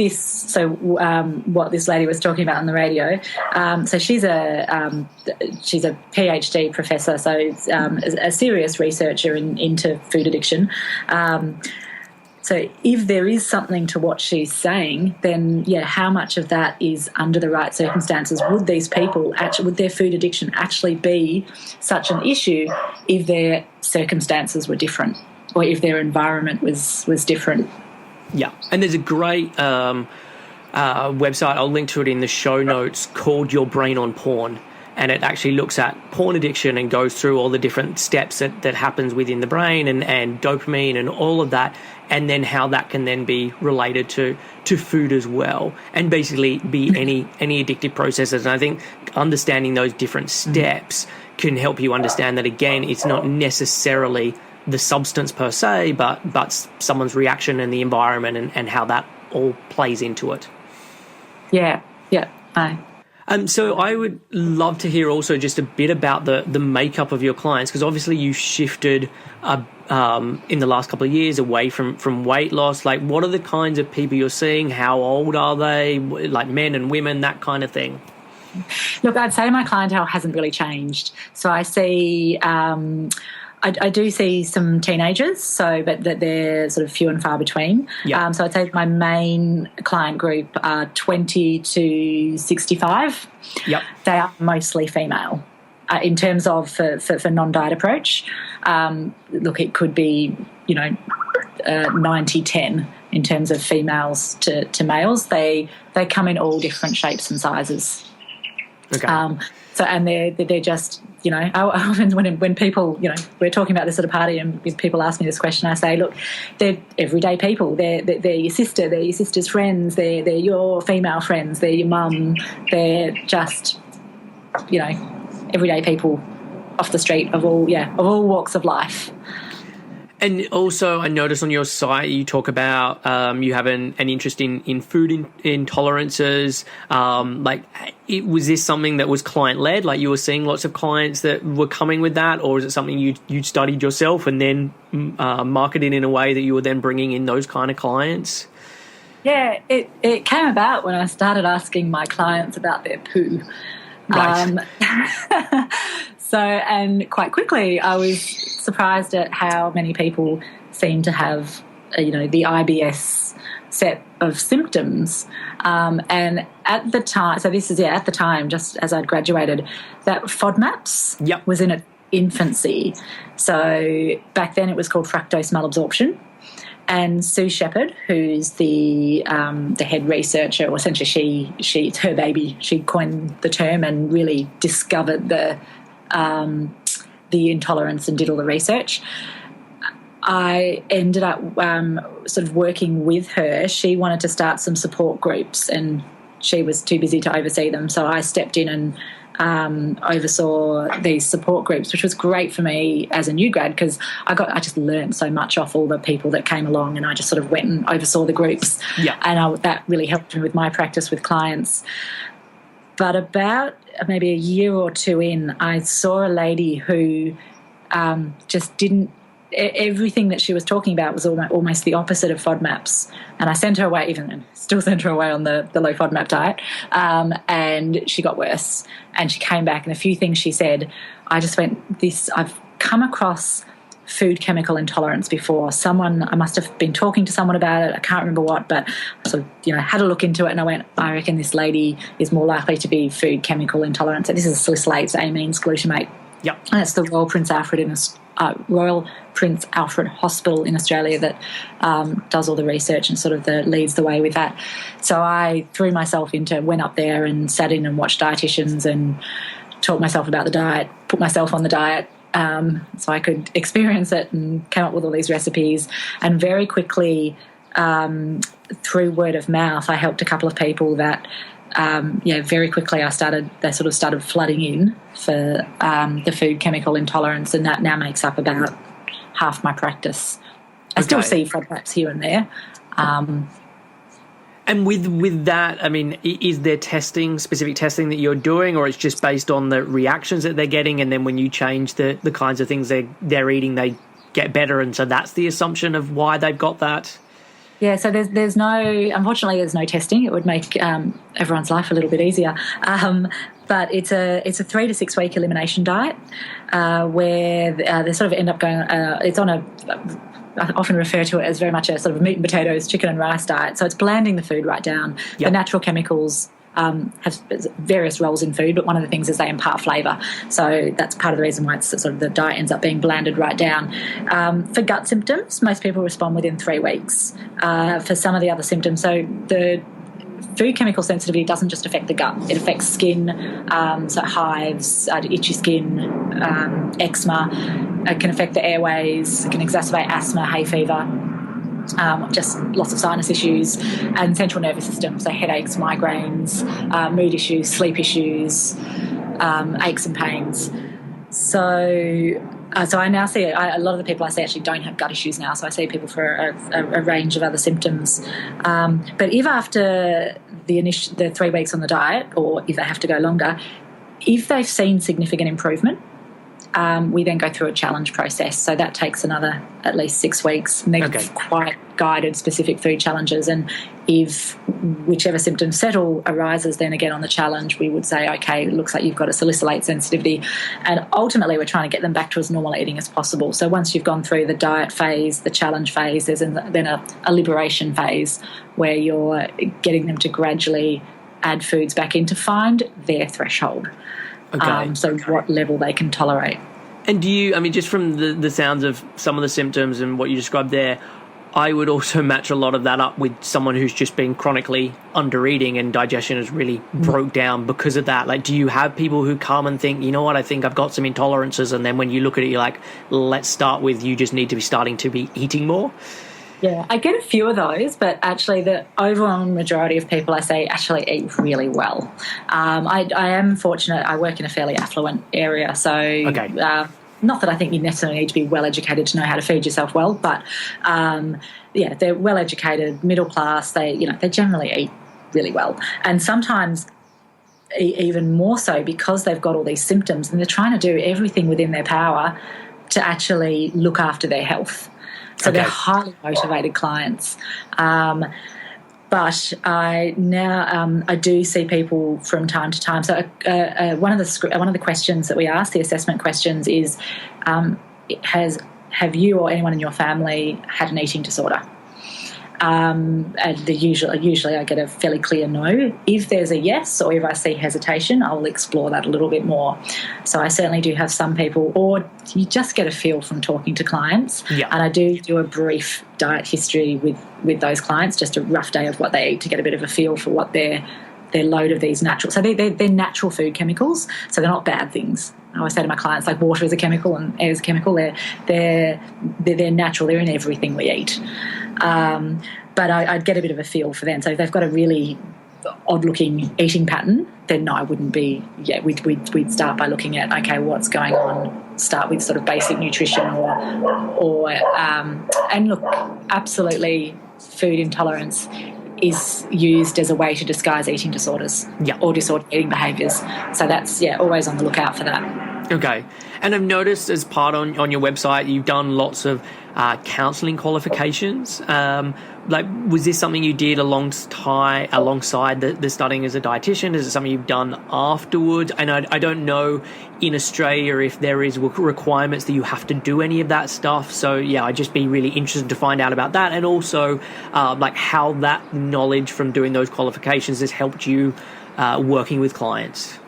this lady was talking about on the radio, so she's a PhD professor, so a serious researcher into food addiction. So if there is something to what she's saying, then, how much of that is under the right circumstances? Would these people would their food addiction actually be such an issue if their circumstances were different, or if their environment was different? Yeah, and there's a great website, I'll link to it in the show notes, called Your Brain on Porn. And it actually looks at porn addiction and goes through all the different steps that happens within the brain, and dopamine and all of that, and then how that can then be related to food as well, and basically be any addictive processes. And I think understanding those different steps can help you understand that, again, it's not necessarily the substance per se, but someone's reaction and the environment and how that all plays into it. Yeah. So I would love to hear also just a bit about the makeup of your clients, because obviously you shifted in the last couple of years away from weight loss. Like, what are the kinds of people you're seeing? How old are they? Like men and women, that kind of thing. Look, I'd say my clientele hasn't really changed. So I see... I do see some teenagers, but that they're sort of few and far between. Yep. So I'd say my main client group are 20 to 65. Yep. They are mostly female. In terms of for non-diet approach, look, it could be 90-10 in terms of females to males. They come in all different shapes and sizes. Okay. And they're just, often when people, we're talking about this at a party and people ask me this question, I say, look, they're everyday people. They're your sister, they're your sister's friends, they're your female friends, they're your mum. They're just, everyday people off the street of all walks of life. And also, I noticed on your site you talk about you have an interest in food intolerances. Was this something that was client-led? Like you were seeing lots of clients that were coming with that, or is it something you studied yourself and then marketed in a way that you were then bringing in those kind of clients? Yeah, it came about when I started asking my clients about their poo. Right. And quite quickly, I was surprised at how many people seem to have, the IBS set of symptoms. And at the time, at the time, just as I'd graduated, that FODMAPs was in its infancy. So back then it was called fructose malabsorption. And Sue Shepherd, who's the head researcher, or essentially it's her baby. She coined the term and really discovered the intolerance and did all the research. I ended up sort of working with her. She wanted to start some support groups, and she was too busy to oversee them. So I stepped in and oversaw these support groups, which was great for me as a new grad because I just learned so much off all the people that came along, and I just sort of went and oversaw the groups. Yeah. And that really helped me with my practice with clients. But about maybe a year or two in, I saw a lady who just didn't. Everything that she was talking about was almost the opposite of FODMAPs, and I sent her away, still sent her away on the low FODMAP diet, and she got worse. And she came back, and a few things she said, I just went, I've come across food chemical intolerance before. I must have been talking to someone about it, I can't remember what, but I sort of, had a look into it, and I went, I reckon this lady is more likely to be food chemical intolerance. So this is salicylates, amines, glutamate. Yep. And it's the Royal Prince Alfred Hospital in Australia that does all the research and sort of leads the way with that. So I went up there and sat in and watched dietitians and taught myself about the diet, put myself on the diet so I could experience it, and came up with all these recipes. And very quickly, through word of mouth, I helped a couple of people that very quickly they sort of started flooding in for the food chemical intolerance, and that now makes up about half my practice. I still see FODMAPs here and there. And with that, I mean, is there specific testing that you're doing, or it's just based on the reactions that they're getting, and then when you change the kinds of things they're eating, they get better, and so that's the assumption of why they've got that? Yeah, so unfortunately there's no testing. It would make everyone's life a little bit easier. But it's a 3 to 6 week elimination diet where they sort of end up going, I often refer to it as very much a sort of meat and potatoes, chicken and rice diet. So it's blanding the food right down. Yep. The natural chemicals have various roles in food, but one of the things is they impart flavour. So that's part of the reason why it's sort of the diet ends up being blanded right down. For gut symptoms, most people respond within 3 weeks. For some of the other symptoms, so the food chemical sensitivity doesn't just affect the gut, it affects skin, so hives, itchy skin, eczema. It can affect the airways, it can exacerbate asthma, hay fever, just lots of sinus issues, and central nervous system, so headaches, migraines, mood issues, sleep issues, aches and pains. So I now see a lot of the people I see actually don't have gut issues now. So I see people for a range of other symptoms. But if after the 3 weeks on the diet, or if they have to go longer, if they've seen significant improvement, we then go through a challenge process. So that takes another at least 6 weeks. And they're quite guided specific food challenges. And if whichever symptom arises, then again on the challenge, we would say, okay, it looks like you've got a salicylate sensitivity. And ultimately, we're trying to get them back to as normal eating as possible. So once you've gone through the diet phase, the challenge phase, there's then a liberation phase where you're getting them to gradually add foods back in to find their threshold. What level they can tolerate. And do you, just from the sounds of some of the symptoms and what you described there, I would also match a lot of that up with someone who's just been chronically under-eating and digestion has really broke down because of that. Like, do you have people who come and think, you know what, I think I've got some intolerances, and then when you look at it, you're like, let's start with you just need to be starting to be eating more? Yeah, I get a few of those, but actually the overwhelming majority of people I see actually eat really well. I am fortunate. I work in a fairly affluent area, so not that I think you necessarily need to be well educated to know how to feed yourself well, but they're well educated, middle class. They generally eat really well, and sometimes even more so because they've got all these symptoms and they're trying to do everything within their power to actually look after their health. So they're highly motivated clients. But I do see people from time to time. So one of the questions that we ask, the assessment questions, is have you or anyone in your family had an eating disorder? And usually I get a fairly clear no. If there's a yes, or if I see hesitation, I will explore that a little bit more. So I certainly do have some people, or you just get a feel from talking to clients. Yeah. And I do a brief diet history with those clients, just a rough day of what they eat to get a bit of a feel for what their load of these natural. So they're natural food chemicals, so they're not bad things. I always say to my clients, like, water is a chemical and air is a chemical. They're natural. They're in everything we eat. But I'd get a bit of a feel for them. So if they've got a really odd-looking eating pattern, then no, I wouldn't be. Yeah, we'd start by looking at, okay, what's going on. Start with sort of basic nutrition, and look, absolutely, food intolerance is used as a way to disguise eating disorders or disordered eating behaviours. So that's, always on the lookout for that. Okay. And I've noticed as part on your website, you've done lots of counselling qualifications. Was this something you did alongside the studying as a dietitian? Is it something you've done afterwards? And I don't know in Australia if there is requirements that you have to do any of that stuff. So, I'd just be really interested to find out about that, and also how that knowledge from doing those qualifications has helped you working with clients.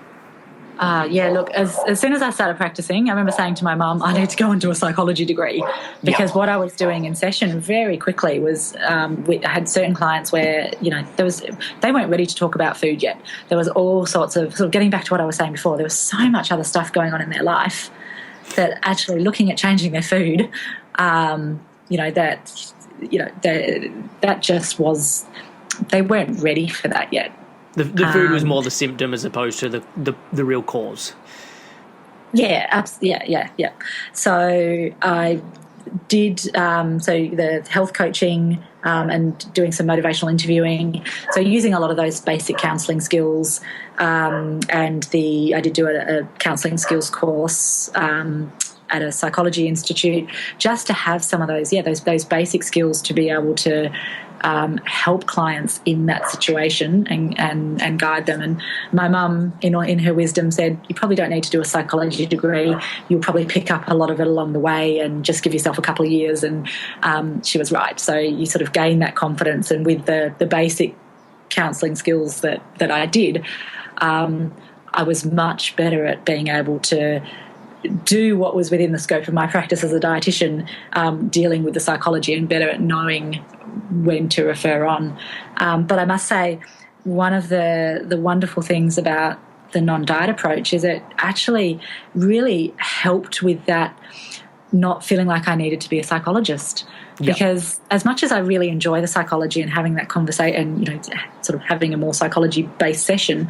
Look, as soon as I started practicing, I remember saying to my mum, I need to go and do a psychology degree, because what I was doing in session very quickly was I had certain clients where, they weren't ready to talk about food yet. There was all sorts of, sort of getting back to what I was saying before, there was so much other stuff going on in their life that actually looking at changing their food, that just was, they weren't ready for that yet. The food was more the symptom as opposed to the real cause. Yeah. So I did the health coaching and doing some motivational interviewing. So using a lot of those basic counselling skills, and I did do a counselling skills course at a psychology institute, just to have some of those those basic skills to be able to help clients in that situation and guide them. And my mum, in her wisdom, said, you probably don't need to do a psychology degree. You'll probably pick up a lot of it along the way and just give yourself a couple of years. And she was right. So you sort of gain that confidence. And with the basic counselling skills that I did, I was much better at being able to do what was within the scope of my practice as a dietitian, dealing with the psychology, and better at knowing when to refer on. But I must say, one of the wonderful things about the non-diet approach is it actually really helped with that, not feeling like I needed to be a psychologist. Yep. Because as much as I really enjoy the psychology and having that conversation, sort of having a more psychology-based session,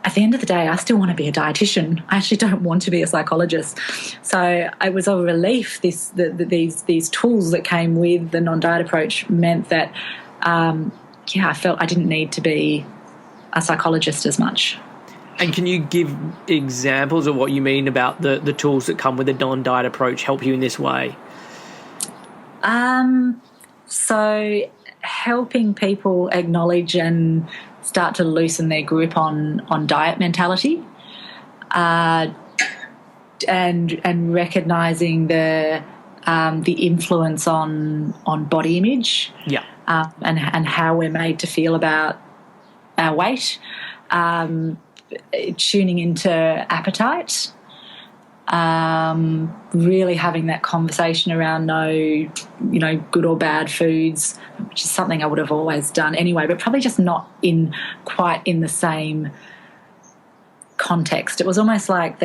at the end of the day, I still want to be a dietitian. I actually don't want to be a psychologist. So it was a relief. These tools that came with the non-diet approach meant that, I felt I didn't need to be a psychologist as much. And can you give examples of what you mean about the tools that come with the non-diet approach help you in this way? So helping people acknowledge and start to loosen their grip on diet mentality, and recognising the influence on body image, and how we're made to feel about our weight, tuning into appetite, really having that conversation around no good or bad foods, which is something I would have always done anyway, but probably just not quite in the same context. It was almost like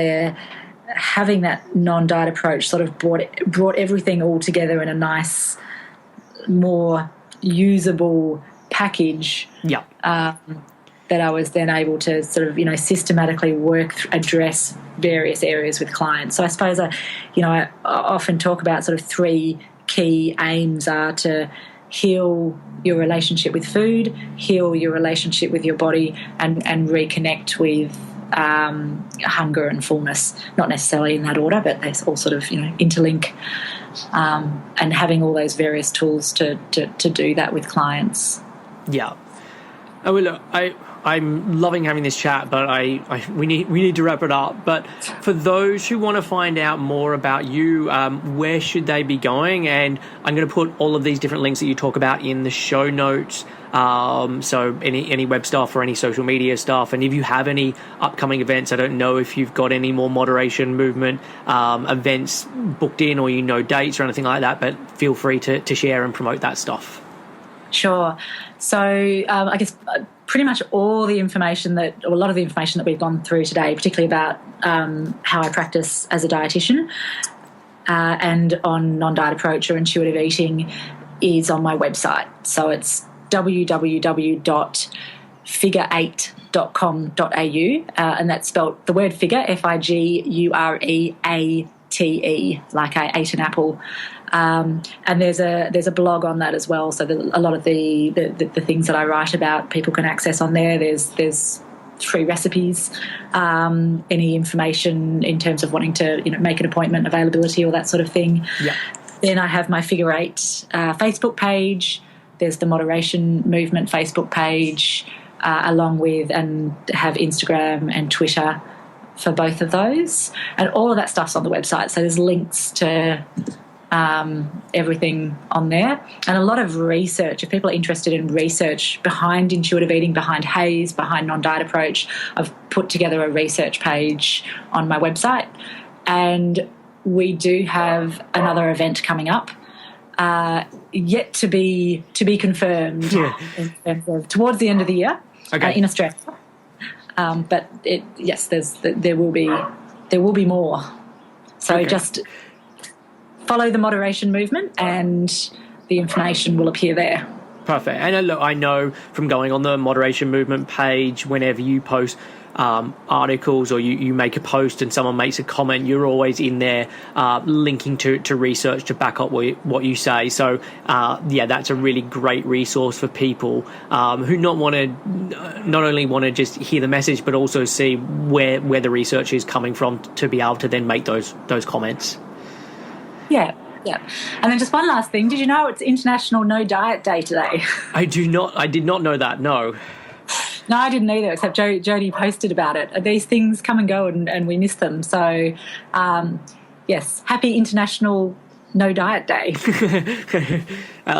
having that non-diet approach sort of brought everything all together in a nice, more usable package. that I was then able to sort of, systematically address various areas with clients. So I suppose I often talk about sort of three key aims are to heal your relationship with food, heal your relationship with your body, and reconnect with hunger and fullness. Not necessarily in that order, but they all sort of interlink. And having all those various tools to do that with clients. Yeah. Oh, well, look, I'm loving having this chat, but we need to wrap it up. But for those who want to find out more about you, where should they be going? And I'm going to put all of these different links that you talk about in the show notes. So any web stuff or any social media stuff. And if you have any upcoming events, I don't know if you've got any more moderation movement events booked in, or dates or anything like that, but feel free to share and promote that stuff. Sure. So I guess pretty much a lot of the information that we've gone through today, particularly about how I practice as a dietitian and on non-diet approach or intuitive eating, is on my website. So it's www.figureate.com.au, and that's spelled the word figure, FIGUREATE, like I ate an apple. And there's a blog on that as well. So a lot of the things that I write about, people can access on there. There's free recipes, any information in terms of wanting to make an appointment, availability, all that sort of thing. Yeah. Then I have my Figureate Facebook page. There's the Moderation Movement Facebook page, along with, and have Instagram and Twitter for both of those. And all of that stuff's on the website. So there's links to everything on there, and a lot of research. If people are interested in research behind intuitive eating, behind HAES, behind non-diet approach, I've put together a research page on my website. And we do have another event coming up, yet to be confirmed, in terms of towards the end of the year, in Australia. But there will be more. So just follow the Moderation Movement and the information will appear there. Perfect. And look, I know from going on the Moderation Movement page, whenever you post articles or you make a post and someone makes a comment, you're always in there linking to research to back up what you say. So that's a really great resource for people who not only want to just hear the message, but also see where the research is coming from to be able to then make those comments. Yeah. And then just one last thing. Did you know it's International No Diet Day today? I did not know that, no. No, I didn't either, except Jodie posted about it. These things come and go and we miss them. So, yes, happy International No Diet Day.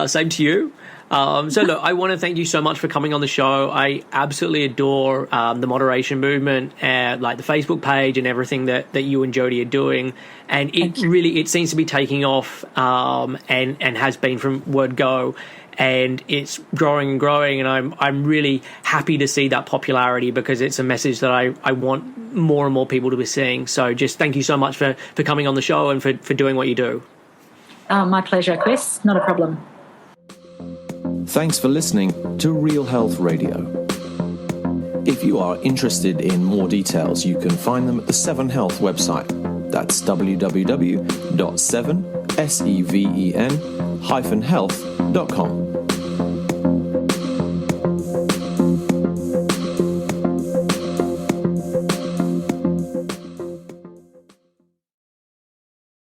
Same to you. So look, I want to thank you so much for coming on the show. I absolutely adore the Moderation Movement, like the Facebook page and everything that you and Jodie are doing. And it seems to be taking off and has been from word go. And it's growing and growing, and I'm really happy to see that popularity, because it's a message that I want more and more people to be seeing. So just thank you so much for coming on the show and for doing what you do. My pleasure, Chris. Not a problem. Thanks for listening to Real Health Radio. If you are interested in more details, you can find them at the 7 Health website. That's www.7health.com.